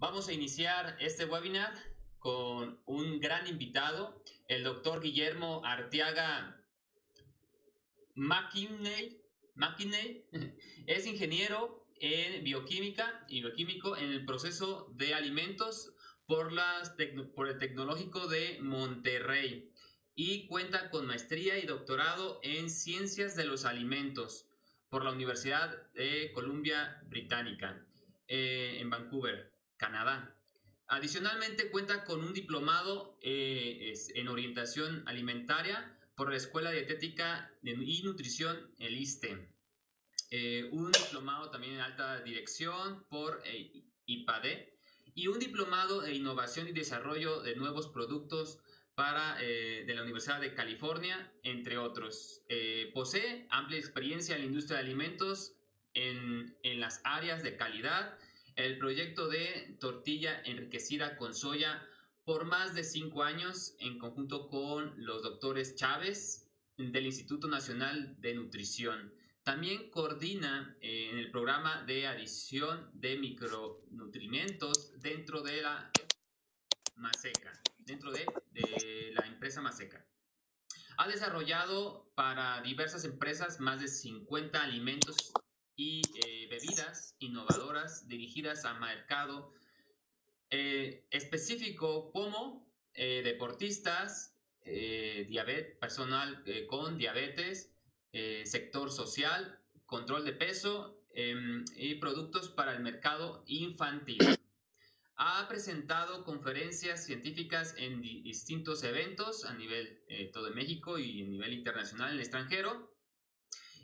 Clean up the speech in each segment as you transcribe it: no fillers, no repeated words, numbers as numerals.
Vamos a iniciar este webinar con un gran invitado, el doctor Guillermo Arteaga McKinney. Es ingeniero en bioquímica y bioquímico en el proceso de alimentos por el Tecnológico de Monterrey y cuenta con maestría y doctorado en Ciencias de los Alimentos por la Universidad de Columbia Británica en Vancouver, Canadá. Adicionalmente cuenta con un diplomado en orientación alimentaria por la Escuela Dietética y Nutrición, el ISTE. Un diplomado también en alta dirección por IPADE y un diplomado de innovación y desarrollo de nuevos productos de la Universidad de California, entre otros. Posee amplia experiencia en la industria de alimentos en las áreas de calidad, el proyecto de tortilla enriquecida con soya por más de 5 años en conjunto con los doctores Chávez del Instituto Nacional de Nutrición. También coordina en el programa de adición de micronutrientes dentro de la Maseca, dentro de la empresa Maseca. Ha desarrollado para diversas empresas más de 50 alimentos y bebidas innovadoras dirigidas a mercado específico como deportistas, personal con diabetes, sector social, control de peso y productos para el mercado infantil. Ha presentado conferencias científicas en distintos eventos a nivel todo de México y a nivel internacional en el extranjero.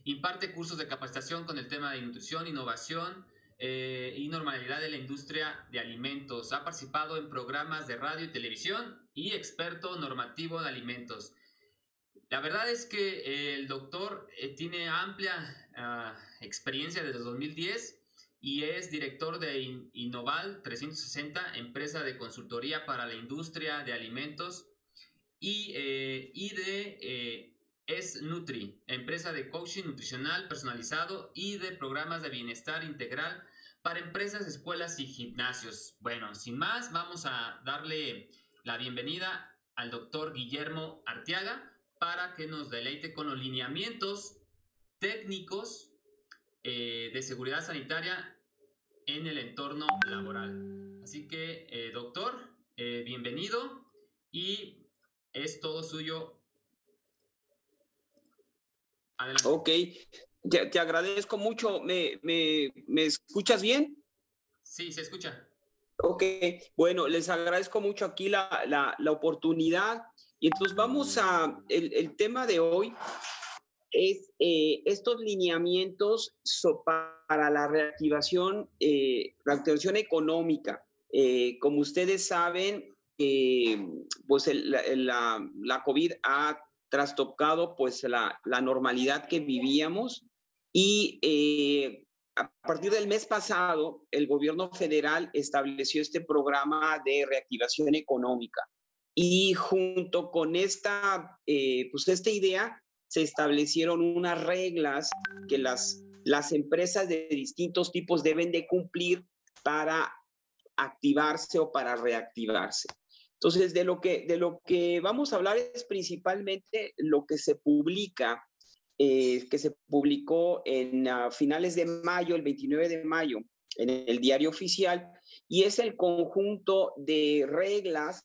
Imparte cursos de capacitación con el tema de nutrición, innovación y normalidad de la industria de alimentos. Ha participado en programas de radio y televisión y experto normativo de alimentos. La verdad es que el doctor tiene amplia experiencia desde 2010 y es director de Innoval 360, empresa de consultoría para la industria de alimentos, y de Es Nutri, empresa de coaching nutricional personalizado y de programas de bienestar integral para empresas, escuelas y gimnasios. Bueno, sin más, vamos a darle la bienvenida al doctor Guillermo Arteaga para que nos deleite con los lineamientos técnicos de seguridad sanitaria en el entorno laboral. Así que, doctor, bienvenido y es todo suyo. Adelante. Ok, te agradezco mucho. ¿Me escuchas bien? Sí, se escucha. Ok, bueno, les agradezco mucho aquí la oportunidad. Y entonces vamos el tema de hoy es estos lineamientos para la reactivación económica. Como ustedes saben, pues la COVID ha trastocado pues la normalidad que vivíamos y a partir del mes pasado el gobierno federal estableció este programa de reactivación económica y junto con esta idea se establecieron unas reglas que las empresas de distintos tipos deben de cumplir para activarse o para reactivarse. Entonces, de lo que vamos a hablar es principalmente lo que se publica, que se publicó en finales de mayo, el 29 de mayo, en el Diario Oficial, y es el conjunto de reglas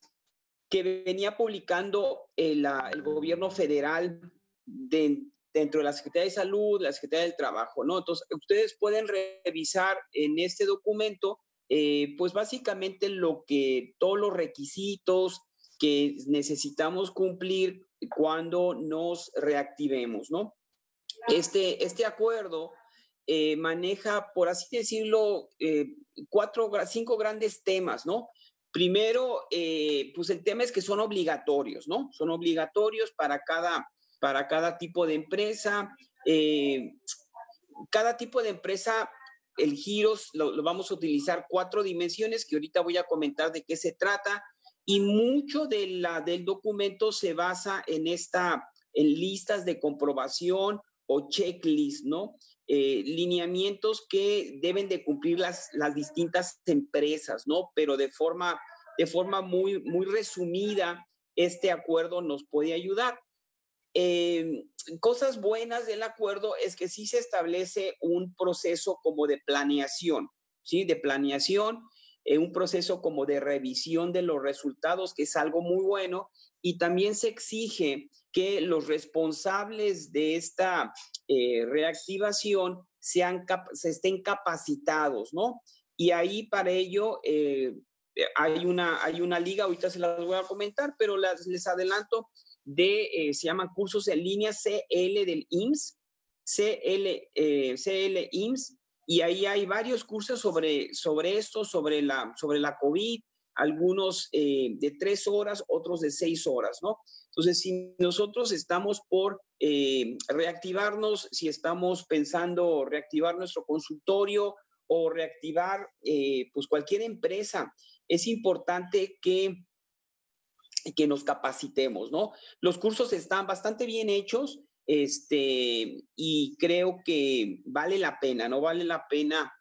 que venía publicando el gobierno federal dentro de la Secretaría de Salud, la Secretaría del Trabajo, ¿no? Entonces, ustedes pueden revisar en este documento pues básicamente todos los requisitos que necesitamos cumplir cuando nos reactivemos, ¿no? Este acuerdo maneja, por así decirlo, 5 grandes temas, ¿no? Primero, pues el tema es que son obligatorios, ¿no? Son obligatorios para cada tipo de empresa. Cada tipo de empresa, el giros lo vamos a utilizar 4 dimensiones que ahorita voy a comentar de qué se trata, y mucho del documento se basa en listas de comprobación o checklist, ¿no? lineamientos que deben de cumplir las distintas empresas, ¿no? Pero de forma muy, muy resumida, este acuerdo nos puede ayudar. Cosas buenas del acuerdo es que sí se establece un proceso como de planeación, ¿sí? De planeación, un proceso como de revisión de los resultados, que es algo muy bueno, y también se exige que los responsables de esta reactivación se estén capacitados, ¿no? Y ahí para ello hay una liga, ahorita se las voy a comentar, pero les adelanto se llaman cursos en línea CL del IMSS, CL IMSS, y ahí hay varios cursos sobre esto, sobre la COVID, algunos de 3 horas, otros de 6 horas, ¿no? Entonces, si nosotros estamos por reactivarnos, si estamos pensando reactivar nuestro consultorio o reactivar pues cualquier empresa, es importante que nos capacitemos, ¿no? Los cursos están bastante bien hechos, y creo que vale la pena, ¿no? Vale la pena,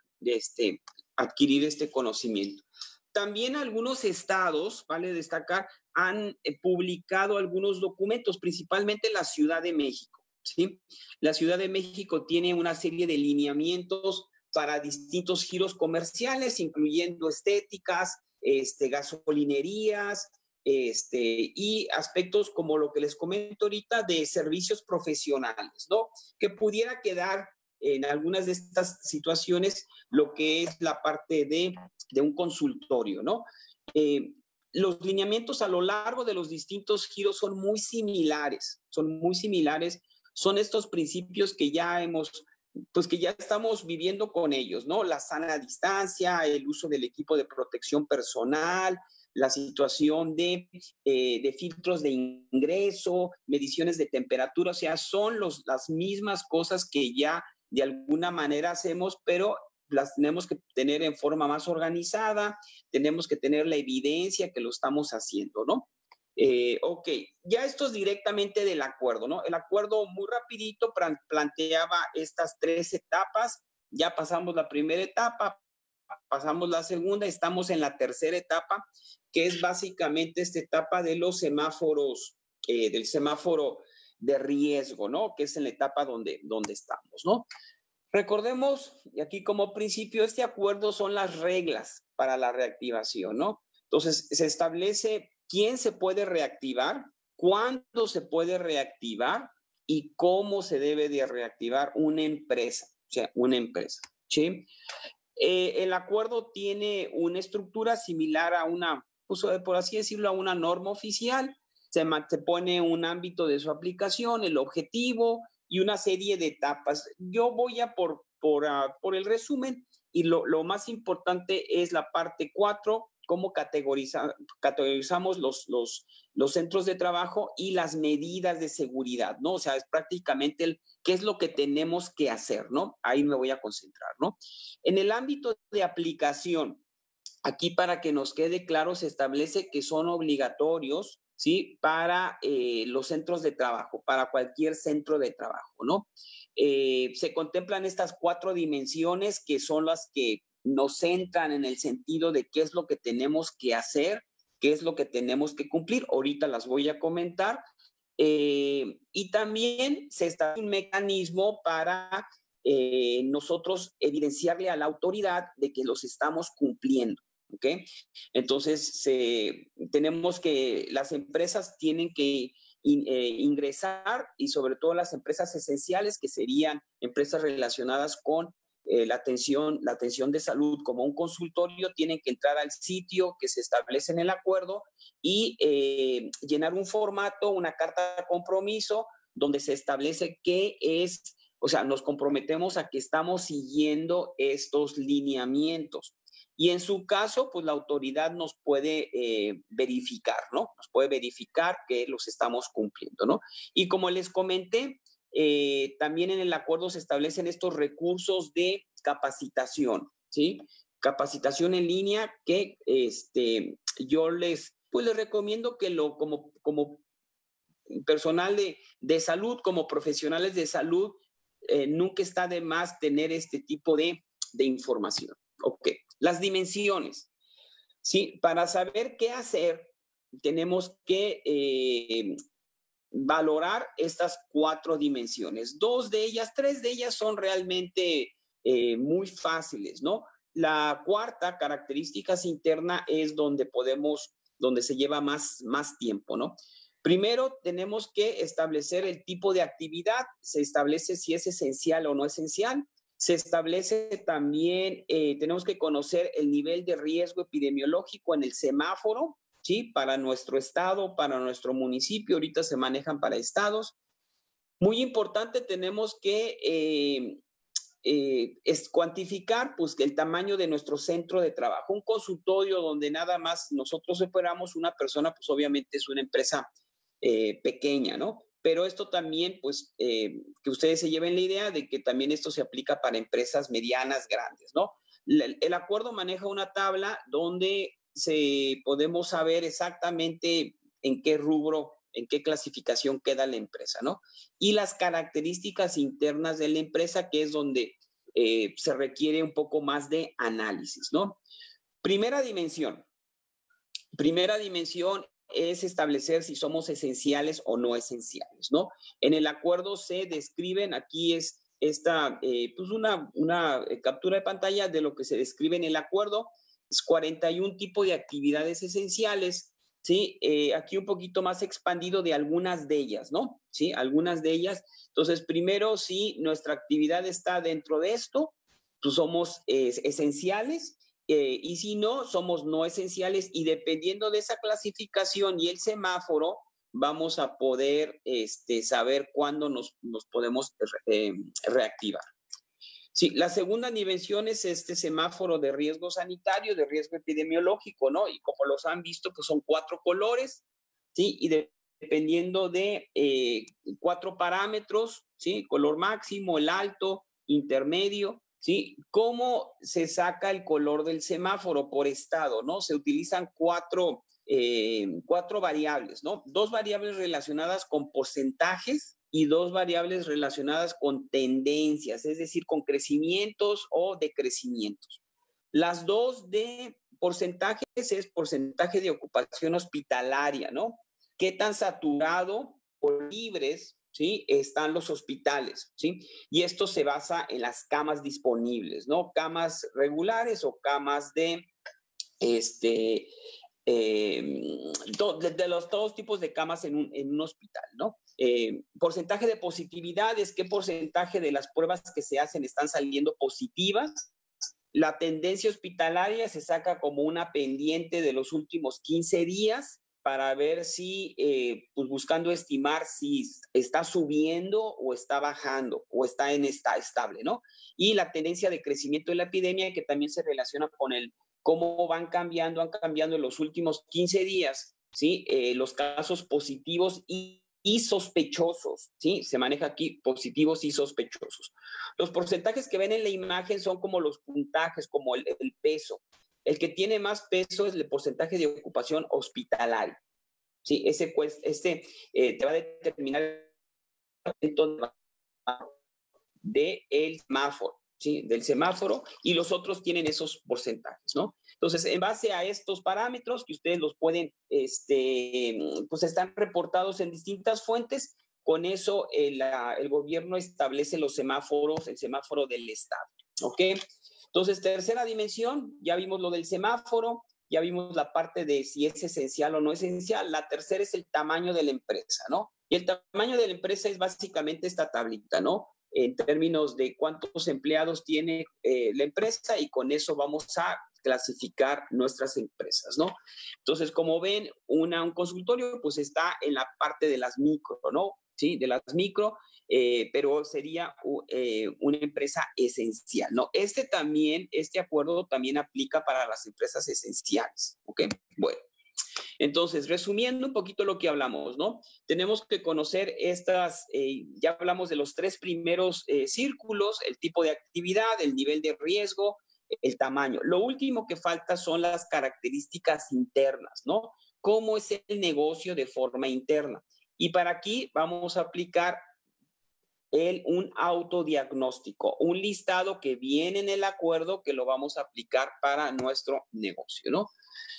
adquirir este conocimiento. También algunos estados, vale destacar, han publicado algunos documentos, principalmente la Ciudad de México, ¿sí? La Ciudad de México tiene una serie de lineamientos para distintos giros comerciales, incluyendo estéticas, gasolinerías, y aspectos como lo que les comento ahorita de servicios profesionales, ¿no? Que pudiera quedar en algunas de estas situaciones lo que es la parte de un consultorio, ¿no? Los lineamientos a lo largo de los distintos giros son muy similares, son estos principios que ya pues que ya estamos viviendo con ellos, ¿no? La sana distancia, el uso del equipo de protección personal, la situación de filtros de ingreso, mediciones de temperatura, o sea, son las mismas cosas que ya de alguna manera hacemos, pero las tenemos que tener en forma más organizada, tenemos que tener la evidencia que lo estamos haciendo, ¿no? Ok, ya esto es directamente del acuerdo, ¿no? El acuerdo muy rapidito planteaba estas 3 etapas, ya pasamos la primera etapa, pasamos la segunda, estamos en la tercera etapa, que es básicamente esta etapa de los semáforos, del semáforo de riesgo, ¿no? Que es en la etapa donde estamos, ¿no? Recordemos, y aquí como principio, este acuerdo son las reglas para la reactivación, ¿no? Entonces, se establece quién se puede reactivar, cuándo se puede reactivar y cómo se debe de reactivar una empresa, o sea, una empresa, ¿sí? El acuerdo tiene una estructura similar a una, pues, por así decirlo, a una norma oficial. Se pone un ámbito de su aplicación, el objetivo y una serie de etapas. Yo voy a por el resumen, y lo más importante es la parte 4, cómo categorizamos los centros de trabajo y las medidas de seguridad, ¿no? O sea, es prácticamente qué es lo que tenemos que hacer, ¿no? Ahí me voy a concentrar, ¿no? En el ámbito de aplicación, aquí para que nos quede claro, se establece que son obligatorios, ¿sí? Para los centros de trabajo, para cualquier centro de trabajo, ¿no? Se contemplan estas 4 dimensiones que son las que nos centran en el sentido de qué es lo que tenemos que hacer, qué es lo que tenemos que cumplir. Ahorita las voy a comentar. Y también se establece un mecanismo para nosotros evidenciarle a la autoridad de que los estamos cumpliendo. ¿Ok? Entonces, las empresas tienen que ingresar, y sobre todo las empresas esenciales, que serían empresas relacionadas con la atención de salud como un consultorio, tienen que entrar al sitio que se establece en el acuerdo y llenar un formato, una carta de compromiso, donde se establece o sea, nos comprometemos a que estamos siguiendo estos lineamientos. Y en su caso, pues la autoridad nos puede verificar, ¿no? Nos puede verificar que los estamos cumpliendo, ¿no? Y como les comenté, también en el acuerdo se establecen estos recursos de capacitación, ¿sí? Capacitación en línea que yo les recomiendo que como personal de salud, como profesionales de salud, nunca está de más tener este tipo de información. Ok, las dimensiones. Sí, para saber qué hacer, tenemos que valorar estas 4 dimensiones. 2 de ellas, 3 de ellas son realmente muy fáciles, ¿no? La cuarta, características internas, es donde se lleva más tiempo, ¿no? Primero, tenemos que establecer el tipo de actividad, se establece si es esencial o no esencial. Se establece también, tenemos que conocer el nivel de riesgo epidemiológico en el semáforo, ¿sí? Para nuestro estado, para nuestro municipio, ahorita se manejan para estados. Muy importante, tenemos que es cuantificar pues, el tamaño de nuestro centro de trabajo. Un consultorio donde nada más nosotros operamos, una persona, pues obviamente es una empresa pequeña, ¿no? Pero esto también, pues, que ustedes se lleven la idea de que también esto se aplica para empresas medianas, grandes, ¿no? El acuerdo maneja una tabla donde podemos saber exactamente en qué rubro, en qué clasificación queda la empresa, ¿no? Y las características internas de la empresa, que es donde se requiere un poco más de análisis, ¿no? Primera dimensión. Primera dimensión es establecer si somos esenciales o no esenciales, ¿no? En el acuerdo se describen, aquí es esta, pues una captura de pantalla de lo que se describe en el acuerdo, es 41 tipos de actividades esenciales, ¿sí? Aquí un poquito más expandido de algunas de ellas, ¿no? ¿Sí? Algunas de ellas. Entonces, primero, si nuestra actividad está dentro de esto, pues somos esenciales. Y si no, somos no esenciales y dependiendo de esa clasificación y el semáforo, vamos a poder saber cuándo nos podemos reactivar. Sí, la segunda dimensión es este semáforo de riesgo sanitario, de riesgo epidemiológico, ¿no? Y como los han visto, pues son 4 colores, ¿sí? Y dependiendo de 4 parámetros, ¿sí? Color máximo, el alto, intermedio, ¿sí? ¿Cómo se saca el color del semáforo por estado, ¿no? Se utilizan 4 variables, ¿no? 2 variables relacionadas con porcentajes y 2 variables relacionadas con tendencias, es decir, con crecimientos o decrecimientos. Las 2 de porcentajes es porcentaje de ocupación hospitalaria, ¿no? ¿Qué tan saturado o libres, ¿sí? Están los hospitales, ¿sí? Y esto se basa en las camas disponibles, ¿no? Camas regulares o camas de de los todos tipos de camas en un hospital, ¿no? Porcentaje de positividad es qué porcentaje de las pruebas que se hacen están saliendo positivas. La tendencia hospitalaria se saca como una pendiente de los últimos 15 días para ver si, pues buscando estimar si está subiendo o está bajando o está estable, ¿no? Y la tendencia de crecimiento de la epidemia que también se relaciona con cómo han cambiando en los últimos 15 días, ¿sí? Los casos positivos y sospechosos, ¿sí? Se maneja aquí positivos y sospechosos. Los porcentajes que ven en la imagen son como los puntajes, como el peso. El que tiene más peso es el porcentaje de ocupación hospitalaria, ¿sí? Te va a determinar del semáforo, ¿sí? Del semáforo, y los otros tienen esos porcentajes, ¿no? Entonces, en base a estos parámetros que ustedes los pueden, pues están reportados en distintas fuentes, con eso el gobierno establece los semáforos, el semáforo del estado, ¿ok? Entonces, tercera dimensión, ya vimos lo del semáforo, ya vimos la parte de si es esencial o no esencial. La tercera es el tamaño de la empresa, ¿no? Y el tamaño de la empresa es básicamente esta tablita, ¿no? En términos de cuántos empleados tiene la empresa y con eso vamos a clasificar nuestras empresas, ¿no? Entonces, como ven, un consultorio pues está en la parte de las micro, ¿no? Sí, de las micro, pero sería una empresa esencial, ¿no? Este acuerdo también aplica para las empresas esenciales, ¿ok? Bueno. Entonces, resumiendo un poquito lo que hablamos, ¿no? Tenemos que conocer ya hablamos de los 3 primeros círculos, el tipo de actividad, el nivel de riesgo, el tamaño. Lo último que falta son las características internas, ¿no? ¿Cómo es el negocio de forma interna? Y para aquí vamos a aplicar un autodiagnóstico, un listado que viene en el acuerdo que lo vamos a aplicar para nuestro negocio, ¿no?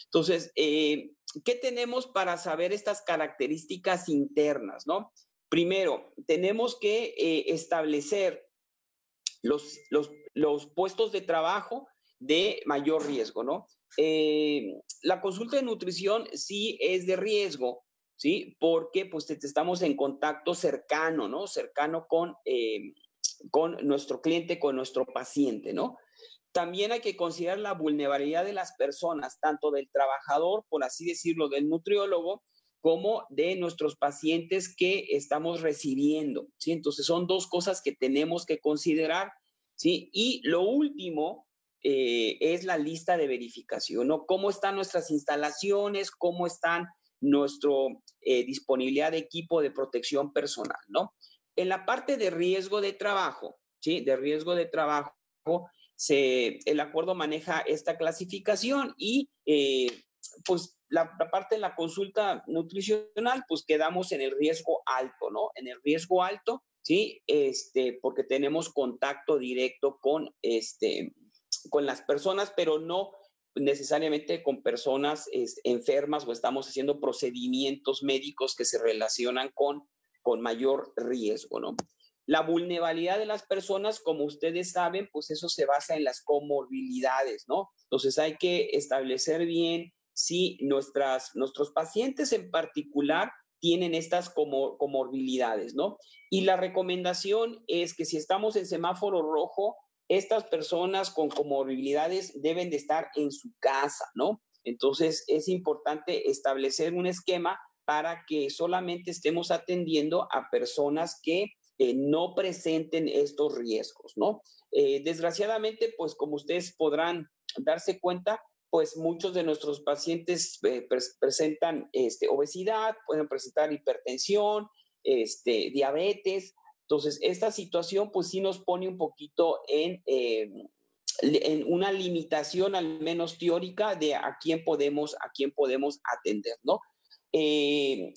Entonces, ¿qué tenemos para saber estas características internas, no? Primero, tenemos que establecer los puestos de trabajo de mayor riesgo, ¿no? La consulta de nutrición sí es de riesgo, ¿sí? Porque pues estamos en contacto cercano, ¿no? Cercano con nuestro cliente, con nuestro paciente, ¿no? También hay que considerar la vulnerabilidad de las personas, tanto del trabajador, por así decirlo, del nutriólogo, como de nuestros pacientes que estamos recibiendo, ¿sí? Entonces son dos cosas que tenemos que considerar, ¿sí? Y lo último es la lista de verificación, ¿no? ¿Cómo están nuestras instalaciones? ¿Cómo están nuestra disponibilidad de equipo de protección personal, ¿no? En la parte de riesgo de trabajo, ¿sí? De riesgo de trabajo, el acuerdo maneja esta clasificación y pues la parte de la consulta nutricional, pues quedamos en el riesgo alto, ¿no? En el riesgo alto, ¿sí? Porque tenemos contacto directo con las personas, pero no necesariamente con personas enfermas o estamos haciendo procedimientos médicos que se relacionan con mayor riesgo, ¿no? La vulnerabilidad de las personas, como ustedes saben, pues eso se basa en las comorbilidades, ¿no? Entonces hay que establecer bien si nuestros pacientes en particular tienen estas comorbilidades, ¿no? Y la recomendación es que si estamos en semáforo rojo, estas personas con comorbilidades deben de estar en su casa, ¿no? Entonces es importante establecer un esquema para que solamente estemos atendiendo a personas que no presenten estos riesgos, ¿no? Desgraciadamente, pues como ustedes podrán darse cuenta, pues muchos de nuestros pacientes presentan obesidad, pueden presentar hipertensión, diabetes. Entonces, esta situación pues sí nos pone un poquito en una limitación al menos teórica de a quién podemos atender, ¿no?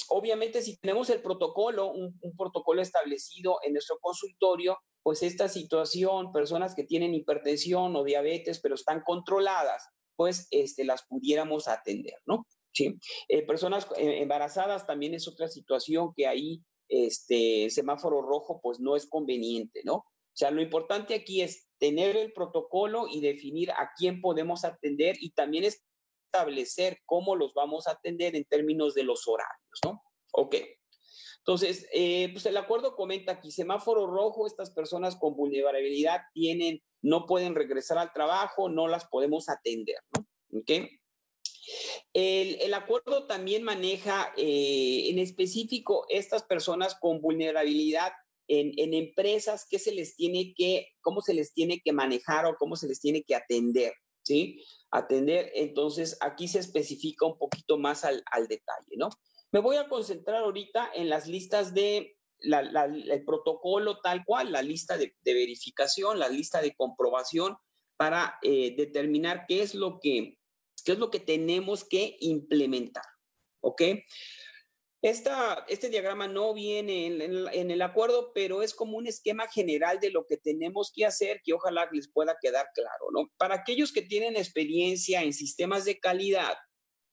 Obviamente, si tenemos el protocolo, un protocolo establecido en nuestro consultorio, pues esta situación, personas que tienen hipertensión o diabetes, pero están controladas, pues las pudiéramos atender, ¿no? Sí. Personas embarazadas también es otra situación que ahí, semáforo rojo, pues no es conveniente, ¿no? O sea, lo importante aquí es tener el protocolo y definir a quién podemos atender y también establecer cómo los vamos a atender en términos de los horarios, ¿no? Ok. Entonces, pues el acuerdo comenta aquí, semáforo rojo, estas personas con vulnerabilidad no pueden regresar al trabajo, no las podemos atender, ¿no? ¿Ok? El acuerdo también maneja en específico estas personas con vulnerabilidad en empresas, cómo se les tiene que manejar o cómo se les tiene que atender, ¿sí? Atender, entonces aquí se especifica un poquito más al detalle, ¿no? Me voy a concentrar ahorita en las listas el protocolo tal cual, la lista de verificación, la lista de comprobación para determinar qué es lo que tenemos que implementar, ¿ok? Este diagrama no viene en el acuerdo, pero es como un esquema general de lo que tenemos que hacer que ojalá les pueda quedar claro, ¿no? Para aquellos que tienen experiencia en sistemas de calidad,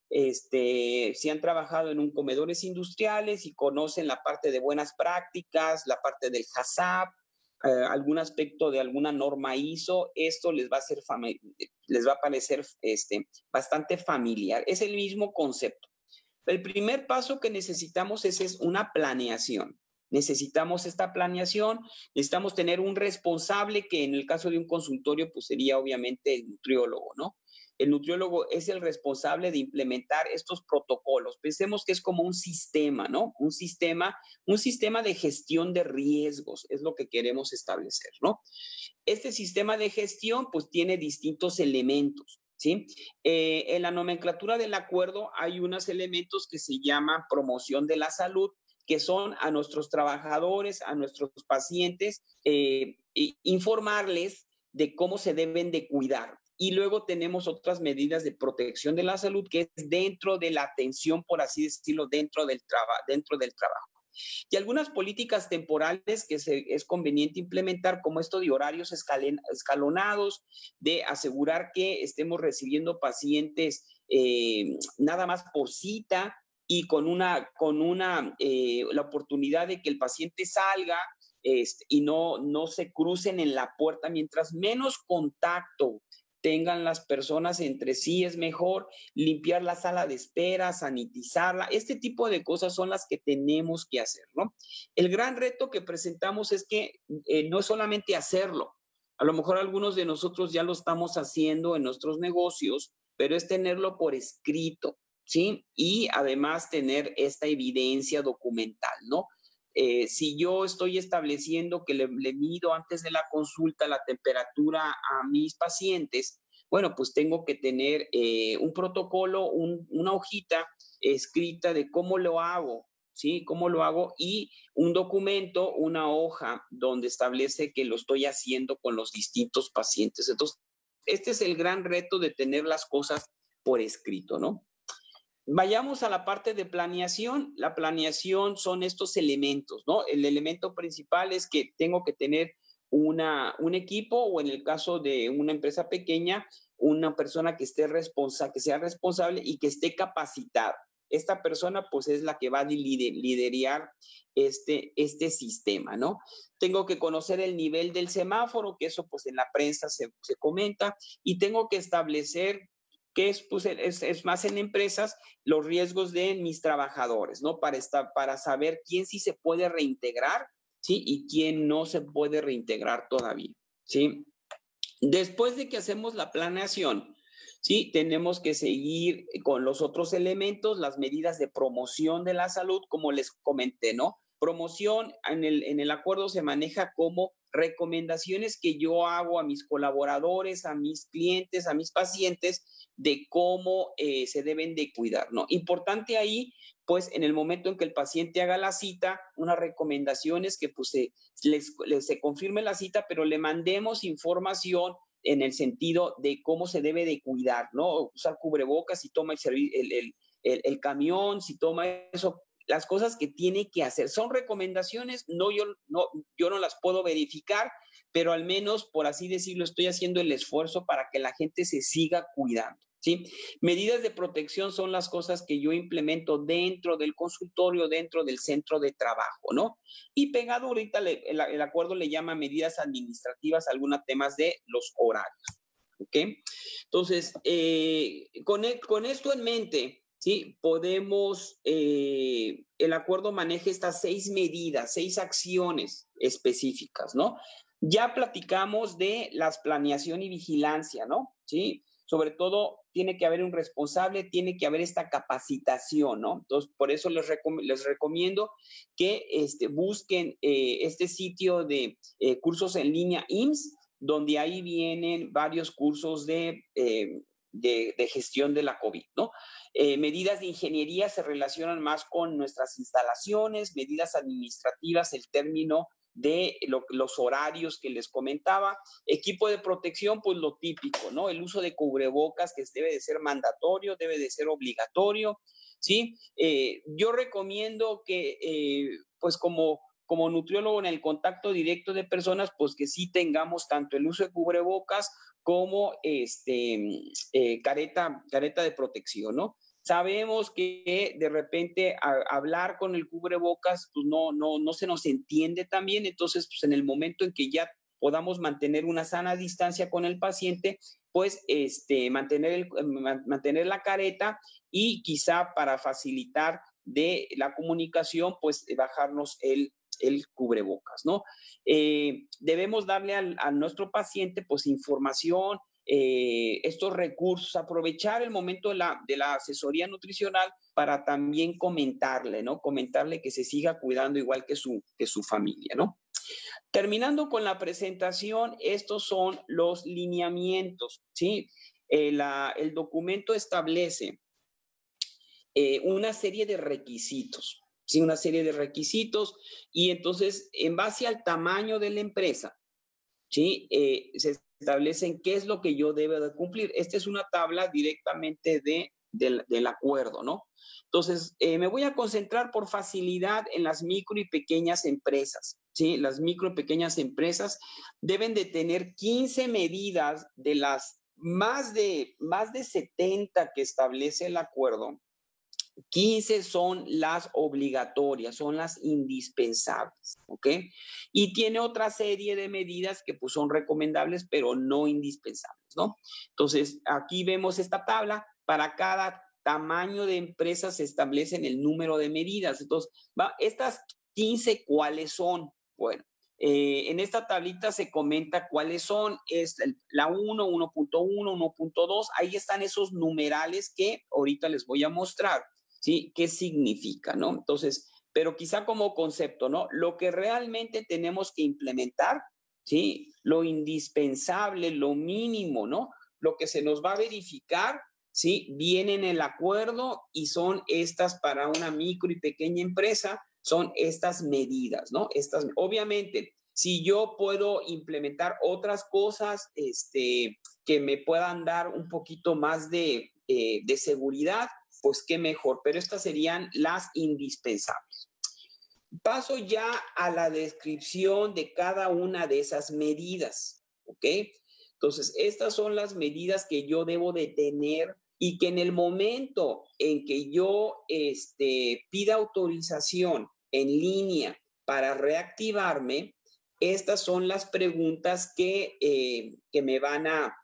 si han trabajado en comedores industriales y conocen la parte de buenas prácticas, la parte del HACCP, algún aspecto de alguna norma ISO, esto les va a parecer bastante familiar. Es el mismo concepto. El primer paso que necesitamos es una planeación. Necesitamos esta planeación, necesitamos tener un responsable que en el caso de un consultorio pues sería obviamente el nutriólogo, ¿no? El nutriólogo es el responsable de implementar estos protocolos. Pensemos que es como un sistema, ¿no? Un sistema de gestión de riesgos, es lo que queremos establecer, ¿no? Este sistema de gestión pues tiene distintos elementos, ¿sí? En la nomenclatura del acuerdo hay unos elementos que se llaman promoción de la salud, que son a nuestros trabajadores, a nuestros pacientes, informarles de cómo se deben de cuidar. Y luego tenemos otras medidas de protección de la salud que es dentro de la atención, por así decirlo, dentro del trabajo. Y algunas políticas temporales que es conveniente implementar, como esto de horarios escalonados, de asegurar que estemos recibiendo pacientes nada más por cita y la oportunidad de que el paciente salga y no se crucen en la puerta. Mientras menos contacto tengan las personas entre sí, es mejor limpiar la sala de espera, sanitizarla. Este tipo de cosas son las que tenemos que hacer, ¿no? El gran reto que presentamos es que no es solamente hacerlo. A lo mejor algunos de nosotros ya lo estamos haciendo en nuestros negocios, pero es tenerlo por escrito, ¿sí? Y además tener esta evidencia documental, ¿no? Si yo estoy estableciendo que le mido antes de la consulta la temperatura a mis pacientes, bueno, pues tengo que tener un protocolo, una hojita escrita de cómo lo hago, ¿sí? Cómo lo hago y un documento, una hoja donde establece que lo estoy haciendo con los distintos pacientes. Entonces, este es el gran reto de tener las cosas por escrito, ¿no? Vayamos a la parte de planeación. La planeación son estos elementos, ¿no? El elemento principal es que tengo que tener un equipo o en el caso de una empresa pequeña, una persona que que sea responsable y que esté capacitada. Esta persona pues es la que va a liderar este sistema, ¿no? Tengo que conocer el nivel del semáforo, que eso pues en la prensa se comenta, y tengo que establecer que pues, es más en empresas, los riesgos de mis trabajadores, ¿no? Para saber quién sí se puede reintegrar, ¿sí? Y quién no se puede reintegrar todavía, ¿sí? Después de que hacemos la planeación, ¿sí? Tenemos que seguir con los otros elementos, las medidas de promoción de la salud, como les comenté, ¿no? Promoción en el acuerdo se maneja como recomendaciones que yo hago a mis colaboradores, a mis clientes, a mis pacientes, de cómo se deben de cuidar, ¿no? Importante ahí, pues en el momento en que el paciente haga la cita, unas recomendaciones que pues se confirme la cita, pero le mandemos información en el sentido de cómo se debe de cuidar, ¿no? Usar cubrebocas, si toma el camión, si toma eso, las cosas que tiene que hacer. Son recomendaciones, yo no las puedo verificar, pero al menos, por así decirlo, estoy haciendo el esfuerzo para que la gente se siga cuidando, ¿sí? Medidas de protección son las cosas que yo implemento dentro del consultorio, dentro del centro de trabajo, ¿no? Y pegado ahorita, el acuerdo le llama medidas administrativas a algunos temas de los horarios, ¿ok? Entonces, con esto en mente, ¿sí? El acuerdo maneja estas 6 medidas, 6 acciones específicas, ¿no? Ya platicamos de las planeación y vigilancia, ¿no? ¿Sí? Sobre todo, tiene que haber un responsable, tiene que haber esta capacitación, ¿no? Entonces, por eso les recomiendo que busquen este sitio de cursos en línea IMSS, donde ahí vienen varios cursos de gestión de la COVID, ¿no? Medidas de ingeniería se relacionan más con nuestras instalaciones, medidas administrativas, el término de los horarios que les comentaba. Equipo de protección, pues lo típico, ¿no? El uso de cubrebocas, que debe de ser mandatorio, debe de ser obligatorio, ¿sí? Yo recomiendo que, pues como nutriólogo en el contacto directo de personas, pues que sí tengamos tanto el uso de cubrebocas como careta de protección, ¿no? Sabemos que de repente hablar con el cubrebocas pues no se nos entiende tan bien, entonces pues en el momento en que ya podamos mantener una sana distancia con el paciente, pues mantener la careta y quizá para facilitar de la comunicación, pues bajarnos el cubrebocas, ¿no? Debemos darle a nuestro paciente pues información, estos recursos, aprovechar el momento de la asesoría nutricional para también comentarle, ¿no? Comentarle que se siga cuidando igual que su familia, ¿no? Terminando con la presentación, estos son los lineamientos, ¿sí? El documento establece una serie de requisitos, ¿sí? Una serie de requisitos y entonces en base al tamaño de la empresa, ¿sí? Se establecen qué es lo que yo debo de cumplir. Esta es una tabla directamente de del acuerdo, ¿no? Entonces, me voy a concentrar por facilidad en las micro y pequeñas empresas, ¿sí? Las micro y pequeñas empresas deben de tener 15 medidas de las más de 70 que establece el acuerdo. 15 son las obligatorias, son las indispensables, ¿ok? Y tiene otra serie de medidas que pues son recomendables, pero no indispensables, ¿no? Entonces, aquí vemos esta tabla. Para cada tamaño de empresa se establecen el número de medidas. Entonces, estas 15, ¿cuáles son? Bueno, en esta tablita se comenta cuáles son, es la 1, 1.1, 1.2, ahí están esos numerales que ahorita les voy a mostrar. ¿Sí? ¿Qué significa, no? Entonces, pero quizá como concepto, ¿no? Lo que realmente tenemos que implementar, ¿sí? Lo indispensable, lo mínimo, ¿no? Lo que se nos va a verificar, ¿sí? Viene en el acuerdo y son estas para una micro y pequeña empresa, son estas medidas, ¿no? Obviamente, si yo puedo implementar otras cosas, que me puedan dar un poquito más de seguridad, pues qué mejor, pero estas serían las indispensables. Paso ya a la descripción de cada una de esas medidas, ¿ok? Entonces, estas son las medidas que yo debo de tener y que en el momento en que yo pida autorización en línea para reactivarme, estas son las preguntas que me van a...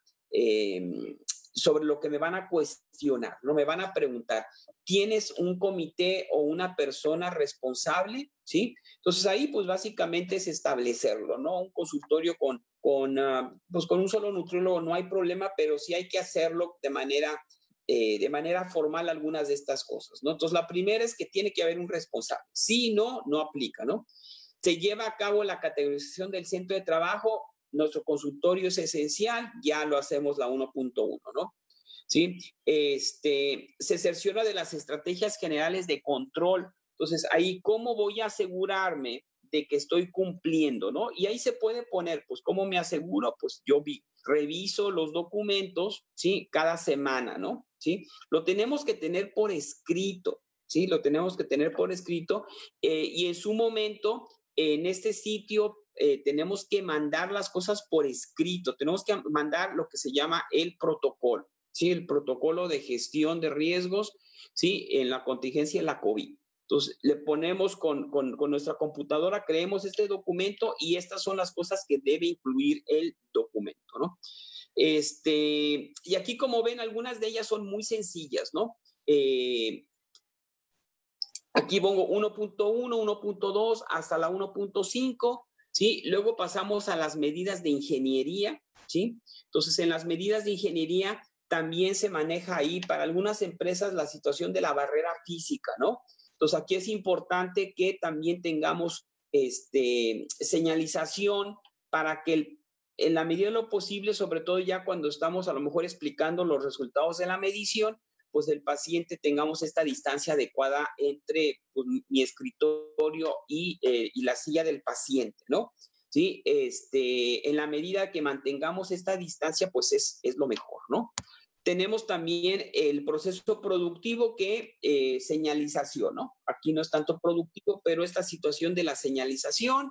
sobre lo que me van a cuestionar, ¿no? Me van a preguntar, ¿tienes un comité o una persona responsable? ¿Sí? Entonces ahí pues básicamente es establecerlo, ¿no? Un consultorio pues con un solo nutriólogo no hay problema, pero sí hay que hacerlo de manera formal algunas de estas cosas, ¿no? Entonces la primera es que tiene que haber un responsable. Si no, no aplica, ¿no? Se lleva a cabo la categorización del centro de trabajo. Nuestro consultorio es esencial, ya lo hacemos la 1.1, ¿no? ¿Sí? Se cerciora de las estrategias generales de control. Entonces, ahí, ¿cómo voy a asegurarme de que estoy cumpliendo, ¿no? Y ahí se puede poner, pues, ¿cómo me aseguro? Pues yo reviso los documentos, ¿sí? Cada semana, ¿no? ¿Sí? Lo tenemos que tener por escrito, ¿sí? Lo tenemos que tener por escrito y en su momento, en este sitio, tenemos que mandar las cosas por escrito, tenemos que mandar lo que se llama el protocolo, ¿sí? El protocolo de gestión de riesgos, ¿sí? En la contingencia de la COVID. Entonces, le ponemos con nuestra computadora, creemos este documento y estas son las cosas que debe incluir el documento, ¿no? Y aquí, como ven, algunas de ellas son muy sencillas, ¿no? Aquí pongo 1.1, 1.2 hasta la 1.5, ¿sí? Luego pasamos a las medidas de ingeniería, ¿sí? Entonces, en las medidas de ingeniería también se maneja ahí para algunas empresas la situación de la barrera física, ¿no? Entonces, aquí es importante que también tengamos señalización para que en la medida de lo posible, sobre todo ya cuando estamos a lo mejor explicando los resultados de la medición, pues el paciente tengamos esta distancia adecuada entre pues, mi escritorio y la silla del paciente, ¿no? Sí, en la medida que mantengamos esta distancia, pues es lo mejor, ¿no? Tenemos también el proceso productivo que señalización, ¿no? Aquí no es tanto productivo, pero esta situación de la señalización,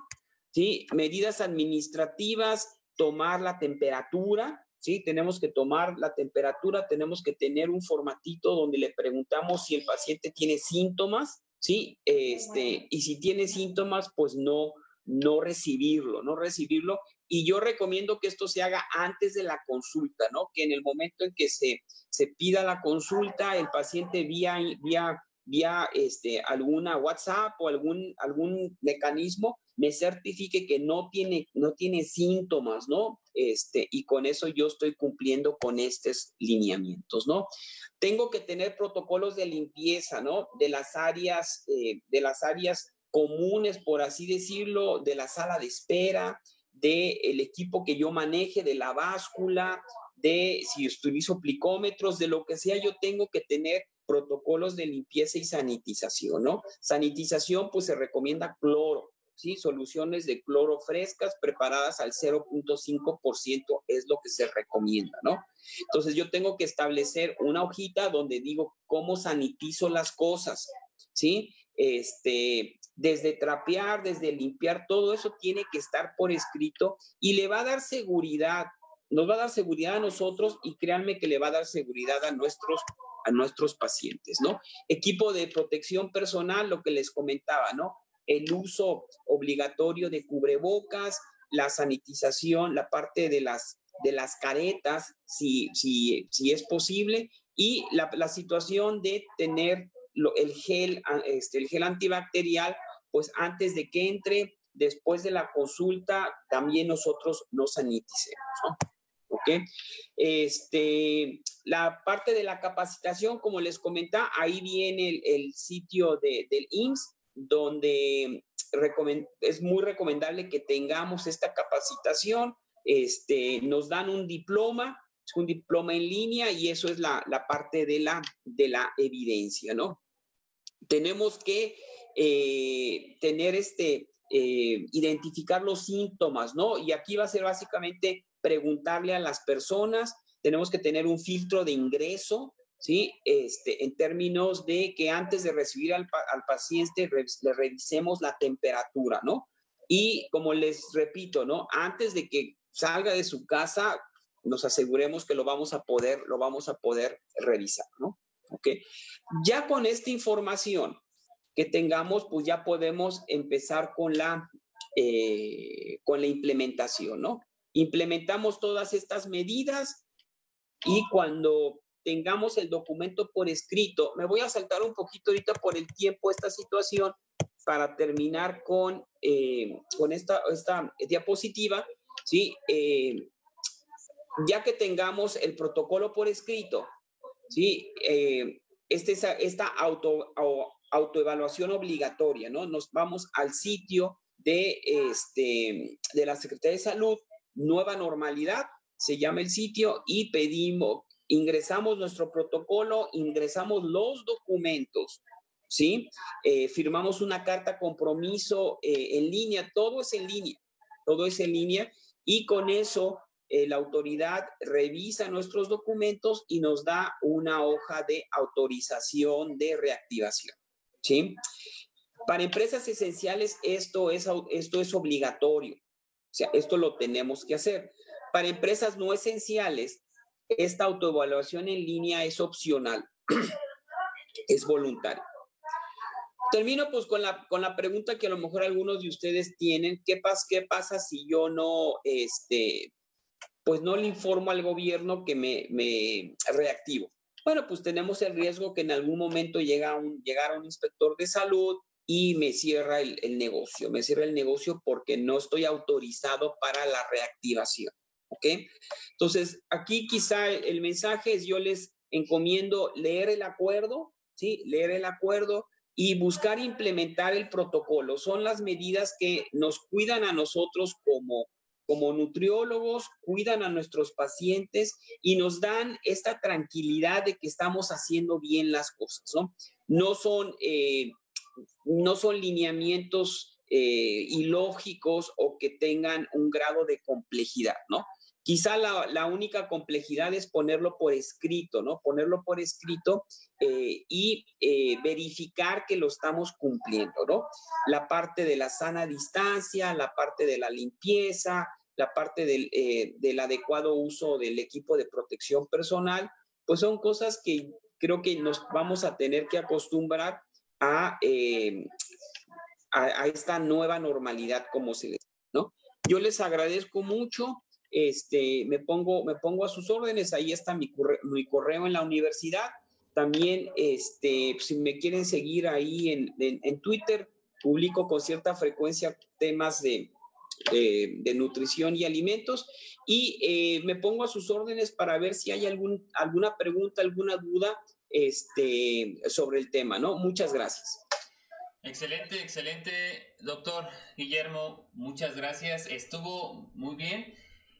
¿sí? Medidas administrativas, tomar la temperatura, ¿sí? Tenemos que tomar la temperatura, tenemos que tener un formatito donde le preguntamos si el paciente tiene síntomas, ¿sí? Y si tiene síntomas, pues no recibirlo, no recibirlo. Y yo recomiendo que esto se haga antes de la consulta, ¿no? Que en el momento en que se pida la consulta, el paciente vía alguna WhatsApp o algún mecanismo me certifique que no tiene síntomas, ¿no? Y con eso yo estoy cumpliendo con estos lineamientos, ¿no? Tengo que tener protocolos de limpieza, ¿no? De las áreas comunes, por así decirlo, de la sala de espera, del equipo que yo maneje, de la báscula, de si utilizo plicómetros, de lo que sea, yo tengo que tener protocolos de limpieza y sanitización, ¿no? Sanitización, pues se recomienda cloro, ¿sí? Soluciones de cloro frescas preparadas al 0.5% es lo que se recomienda, ¿no? Entonces yo tengo que establecer una hojita donde digo cómo sanitizo las cosas, ¿sí? Desde trapear, desde limpiar, todo eso tiene que estar por escrito y le va a dar seguridad, nos va a dar seguridad a nosotros y créanme que le va a dar seguridad a nuestros pacientes, ¿no? Equipo de protección personal, lo que les comentaba, ¿no? El uso obligatorio de cubrebocas, la sanitización, la parte de las caretas, si es posible, y la situación de tener el gel antibacterial, pues antes de que entre, después de la consulta, también nosotros nos saniticemos, ¿no? ¿Ok? La parte de la capacitación, como les comentaba, ahí viene el sitio del IMSS, donde es muy recomendable que tengamos esta capacitación. Nos dan un diploma en línea y eso es la parte de la evidencia, ¿no? Tenemos que tener identificar los síntomas, ¿no? Y aquí va a ser básicamente preguntarle a las personas, tenemos que tener un filtro de ingreso, ¿sí? En términos de que antes de recibir al paciente le revisemos la temperatura, ¿no? Y como les repito, ¿no? Antes de que salga de su casa, nos aseguremos que lo vamos a poder revisar, ¿no? ¿Ok? Ya con esta información que tengamos, pues ya podemos empezar con la implementación, ¿no? Implementamos todas estas medidas y cuando tengamos el documento por escrito, me voy a saltar un poquito ahorita por el tiempo esta situación para terminar con esta diapositiva, ¿sí? Ya que tengamos el protocolo por escrito, ¿sí? Esta autoevaluación obligatoria, ¿no? Nos vamos al sitio de la Secretaría de Salud, Nueva Normalidad, se llama el sitio, y ingresamos nuestro protocolo, ingresamos los documentos, ¿sí? Firmamos una carta compromiso en línea, todo es en línea, y con eso la autoridad revisa nuestros documentos y nos da una hoja de autorización de reactivación, ¿sí? Para empresas esenciales esto es obligatorio, o sea, esto lo tenemos que hacer. Para empresas no esenciales, esta autoevaluación en línea es opcional, es voluntaria. Termino pues con la pregunta que a lo mejor algunos de ustedes tienen, ¿qué pasa si yo no, pues no le informo al gobierno que me reactivo? Bueno, pues tenemos el riesgo que en algún momento llegara un inspector de salud y me cierra el negocio porque no estoy autorizado para la reactivación, ¿ok? Entonces, aquí quizá el mensaje es, yo les encomiendo leer el acuerdo, ¿sí? Leer el acuerdo y buscar implementar el protocolo. Son las medidas que nos cuidan a nosotros como nutriólogos, cuidan a nuestros pacientes y nos dan esta tranquilidad de que estamos haciendo bien las cosas, ¿no? No son lineamientos ilógicos o que tengan un grado de complejidad, ¿no? Quizá la única complejidad es ponerlo por escrito, ¿no? Ponerlo por escrito y verificar que lo estamos cumpliendo, ¿no? La parte de la sana distancia, la parte de la limpieza, la parte del adecuado uso del equipo de protección personal, pues son cosas que creo que nos vamos a tener que acostumbrar a esta nueva normalidad, como se les dice, ¿no? Yo les agradezco mucho. Me pongo a sus órdenes. Ahí está mi correo en la universidad. También, si me quieren seguir ahí en Twitter, publico con cierta frecuencia temas de nutrición y alimentos, y me pongo a sus órdenes para ver si hay alguna pregunta, alguna duda sobre el tema, ¿no? Muchas gracias. Excelente, excelente, doctor Guillermo, muchas gracias, estuvo muy bien.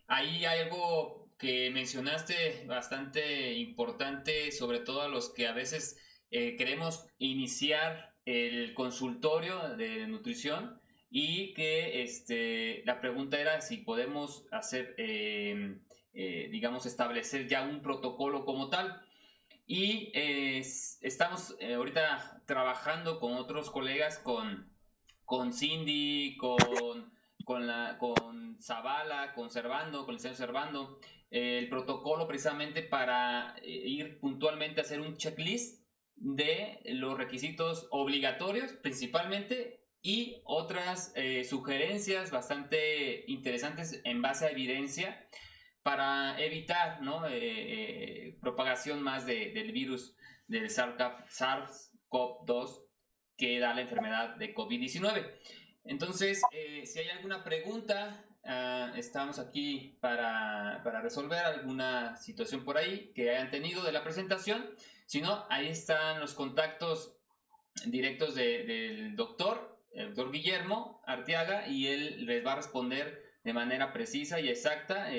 Ahí hay algo que mencionaste bastante importante, sobre todo a los que a veces queremos iniciar el consultorio de nutrición y que la pregunta era si podemos hacer, digamos, establecer ya un protocolo como tal. Y estamos ahorita trabajando con otros colegas, con Cindy, con Zavala, con Servando, con el señor Servando, el protocolo precisamente para ir puntualmente a hacer un checklist de los requisitos obligatorios principalmente y otras sugerencias bastante interesantes en base a evidencia para evitar, ¿no? Propagación más del virus del SARS-CoV-2 que da la enfermedad de COVID-19. Entonces, si hay alguna pregunta, estamos aquí para resolver alguna situación por ahí que hayan tenido de la presentación. Si no, ahí están los contactos directos del doctor, el doctor Guillermo Arteaga, y él les va a responder de manera precisa y exacta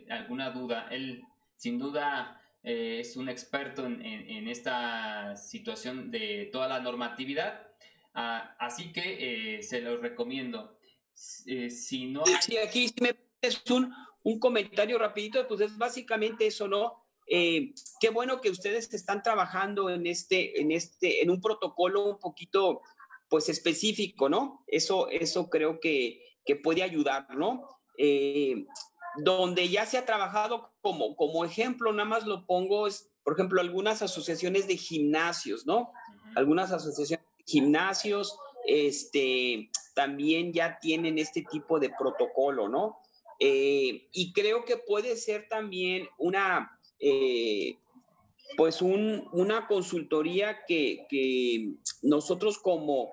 alguna duda. Él, sin duda, es un experto en esta situación de toda la normatividad. Así que se los recomiendo. Si no hay... Sí, aquí sí me es un comentario rapidito, pues es básicamente eso, ¿no? Qué bueno que ustedes están trabajando en un protocolo un poquito, pues específico, ¿no? Eso creo que puede ayudar, ¿no? Donde ya se ha trabajado como ejemplo, nada más lo pongo, es, por ejemplo, algunas asociaciones de gimnasios, ¿no? Algunas asociaciones de gimnasios, también ya tienen este tipo de protocolo, ¿no? Y creo que puede ser también pues una consultoría que nosotros como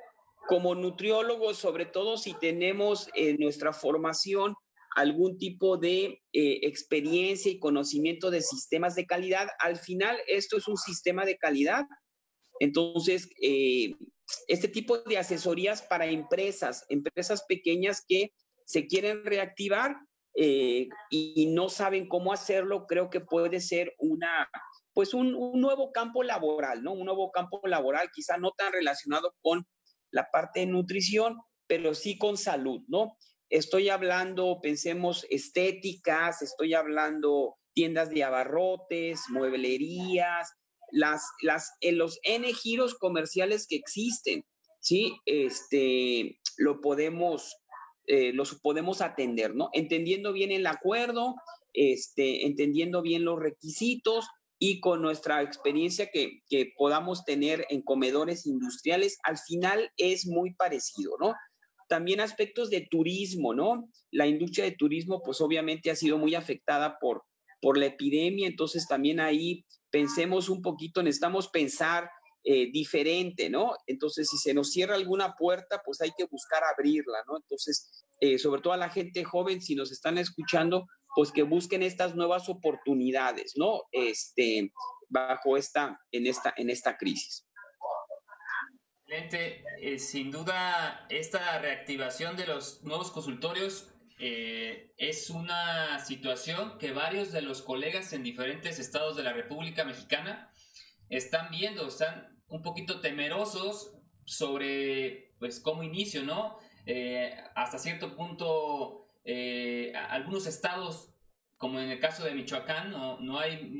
nutriólogos, sobre todo si tenemos en nuestra formación algún tipo de experiencia y conocimiento de sistemas de calidad, al final esto es un sistema de calidad. Entonces, este tipo de asesorías para empresas pequeñas que se quieren reactivar y no saben cómo hacerlo, creo que puede ser pues un nuevo campo laboral, ¿no? Un nuevo campo laboral, quizá no tan relacionado con la parte de nutrición, pero sí con salud, ¿no? Estoy hablando, pensemos, estéticas, estoy hablando tiendas de abarrotes, mueblerías, los N giros comerciales que existen, ¿sí? Los podemos atender, ¿no? Entendiendo bien el acuerdo, entendiendo bien los requisitos y con nuestra experiencia que podamos tener en comedores industriales, al final es muy parecido, ¿no? También aspectos de turismo, ¿no? La industria de turismo, pues obviamente ha sido muy afectada por la epidemia, entonces también ahí pensemos un poquito, necesitamos pensar diferente, ¿no? Entonces, si se nos cierra alguna puerta, pues hay que buscar abrirla, ¿no? Entonces, sobre todo a la gente joven, si nos están escuchando, pues que busquen estas nuevas oportunidades, ¿no? En esta crisis. Excelente. Sin duda, esta reactivación de los nuevos consultorios es una situación que varios de los colegas en diferentes estados de la República Mexicana están viendo, están un poquito temerosos sobre, pues, cómo inicio, ¿no? Hasta cierto punto, algunos estados, como en el caso de Michoacán, no hay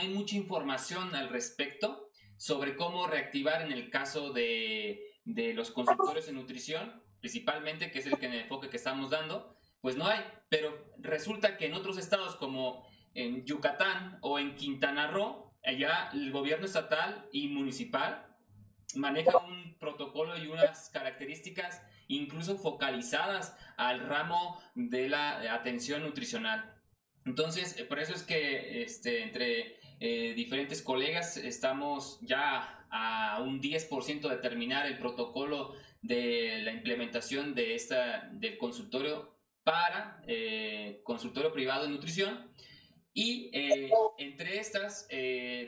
mucha información al respecto sobre cómo reactivar en el caso de los consultorios de nutrición, principalmente, que es el enfoque que estamos dando, pues no hay, pero resulta que en otros estados como en Yucatán o en Quintana Roo, allá el gobierno estatal y municipal maneja un protocolo y unas características incluso focalizadas al ramo de la atención nutricional. Entonces, por eso es que entre diferentes colegas estamos ya a un 10% de terminar el protocolo de la implementación del consultorio para consultorio privado de nutrición. Y entre estas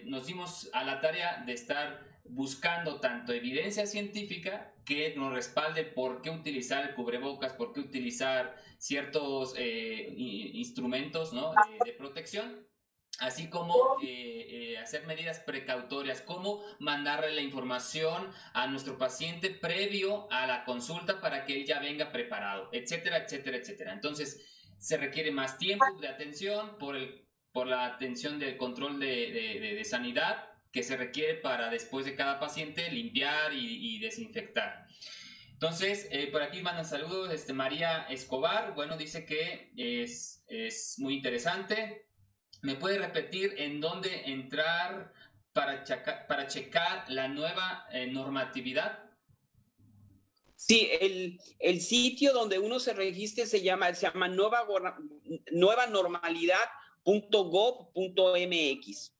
nos dimos a la tarea de estar buscando tanto evidencia científica que nos respalde por qué utilizar el cubrebocas, por qué utilizar ciertos instrumentos, ¿no? de protección, así como hacer medidas precautorias, como mandarle la información a nuestro paciente previo a la consulta para que él ya venga preparado, etcétera, etcétera, etcétera. Entonces, se requiere más tiempo de atención por la atención del control de sanidad que se requiere para después de cada paciente limpiar y desinfectar. Entonces, por aquí mandan saludos, María Escobar, bueno, dice que es muy interesante. ¿Me puede repetir en dónde entrar para checar la nueva normatividad? Sí, el sitio donde uno se registre se llama nuevanormalidad.gov.mx.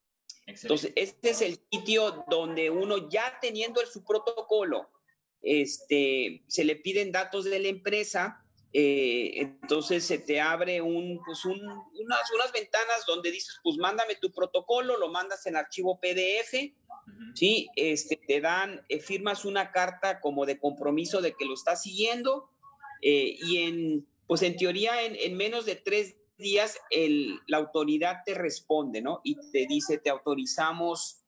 Entonces, este es el sitio donde uno ya teniendo su protocolo, se le piden datos de la empresa, entonces se te abre unas ventanas donde dices, pues mándame tu protocolo, lo mandas en archivo PDF, ¿sí? Te dan, firmas una carta como de compromiso de que lo estás siguiendo, y pues en teoría en menos de 3 días la autoridad te responde, ¿no? Y te dice, te autorizamos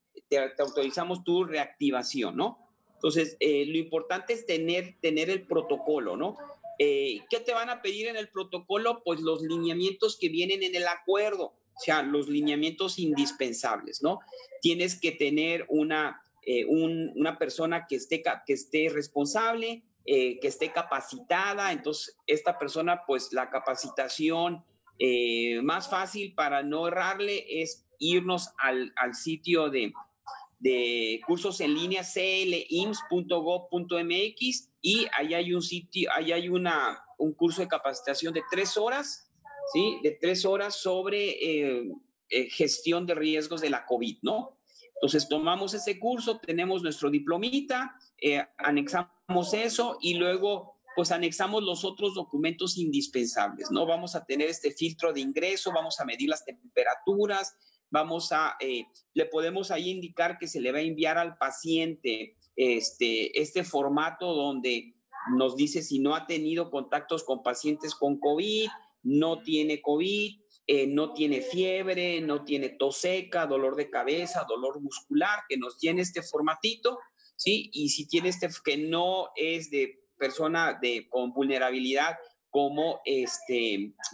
tu reactivación, ¿no? Entonces, lo importante es tener el protocolo, ¿no? ¿Qué te van a pedir en el protocolo? Pues los lineamientos que vienen en el acuerdo, o sea, los lineamientos indispensables, ¿no? Tienes que tener una persona que esté responsable, que esté capacitada. Entonces, esta persona, pues la capacitación más fácil para no errarle es irnos al sitio de cursos en línea clims.gov.mx, y ahí hay un sitio, ahí hay un curso de capacitación de 3 horas, ¿sí? De 3 horas sobre gestión de riesgos de la COVID, ¿no? Entonces tomamos ese curso, tenemos nuestro diplomita, anexamos eso y luego pues anexamos los otros documentos indispensables, ¿no? Vamos a tener este filtro de ingreso, vamos a medir las temperaturas, le podemos ahí indicar que se le va a enviar al paciente este formato donde nos dice si no ha tenido contactos con pacientes con COVID, no tiene COVID, no tiene fiebre, no tiene tos seca, dolor de cabeza, dolor muscular, que nos llene este formatito, ¿sí? Y si tiene que no es de persona con vulnerabilidad, como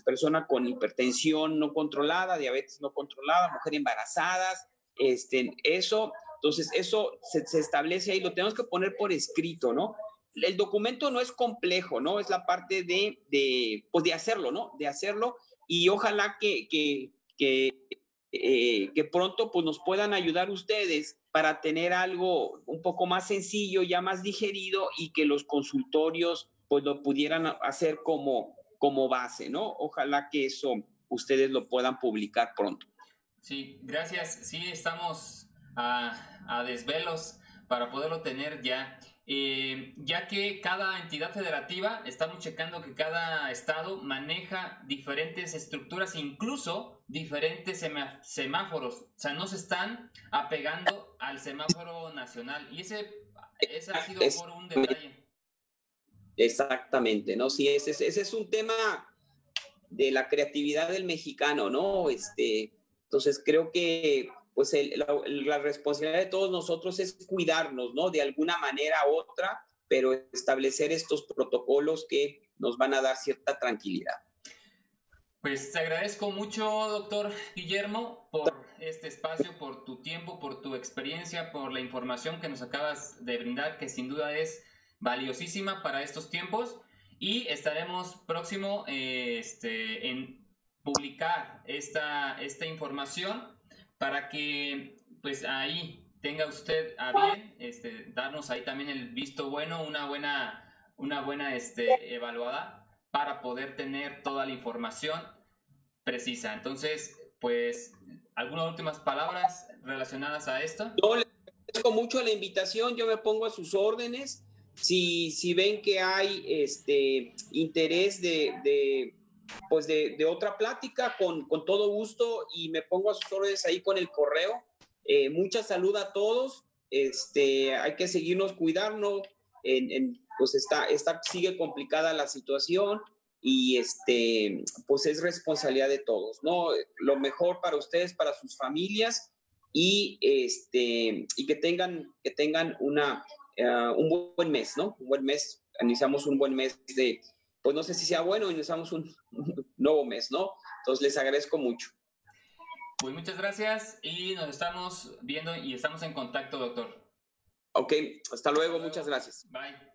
persona con hipertensión no controlada, diabetes no controlada, mujer embarazadas, entonces eso se establece ahí, lo tenemos que poner por escrito, ¿no? El documento no es complejo, ¿no? Es la parte de hacerlo, ¿no? De hacerlo, y ojalá que pronto pues nos puedan ayudar ustedes para tener algo un poco más sencillo, ya más digerido, y que los consultorios pues lo pudieran hacer como base, ¿no? Ojalá que eso ustedes lo puedan publicar pronto. Sí, gracias. Sí, estamos a desvelos para poderlo tener ya. Ya que cada entidad federativa, estamos checando que cada estado maneja diferentes estructuras, incluso diferentes semáforos. O sea, no se están apegando al semáforo nacional. Y ese ha sido por un detalle. Exactamente, ¿no? Sí, ese es un tema de la creatividad del mexicano, ¿no? Entonces creo que pues la responsabilidad de todos nosotros es cuidarnos, ¿no? De alguna manera u otra, pero establecer estos protocolos que nos van a dar cierta tranquilidad. Pues te agradezco mucho, doctor Guillermo, por este espacio, por tu tiempo, por tu experiencia, por la información que nos acabas de brindar, que sin duda es valiosísima para estos tiempos. Y estaremos próximo en publicar esta información para que pues ahí tenga usted a bien darnos ahí también el visto bueno, una buena evaluada para poder tener toda la información precisa. Entonces, pues, ¿algunas últimas palabras relacionadas a esto? No, les agradezco mucho la invitación, yo me pongo a sus órdenes. Si ven que hay interés de otra plática, con todo gusto, y me pongo a sus órdenes ahí con el correo. Mucha salud a todos. Hay que seguirnos cuidando. Pues sigue complicada la situación. y pues es responsabilidad de todos, ¿no? Lo mejor para ustedes, para sus familias y, y que tengan un buen mes, ¿no? Un buen mes, iniciamos un buen mes pues no sé si sea bueno, iniciamos un nuevo mes, ¿no? Entonces les agradezco mucho. Pues muchas gracias y nos estamos viendo y estamos en contacto, doctor. Ok, hasta luego, muchas gracias. Bye.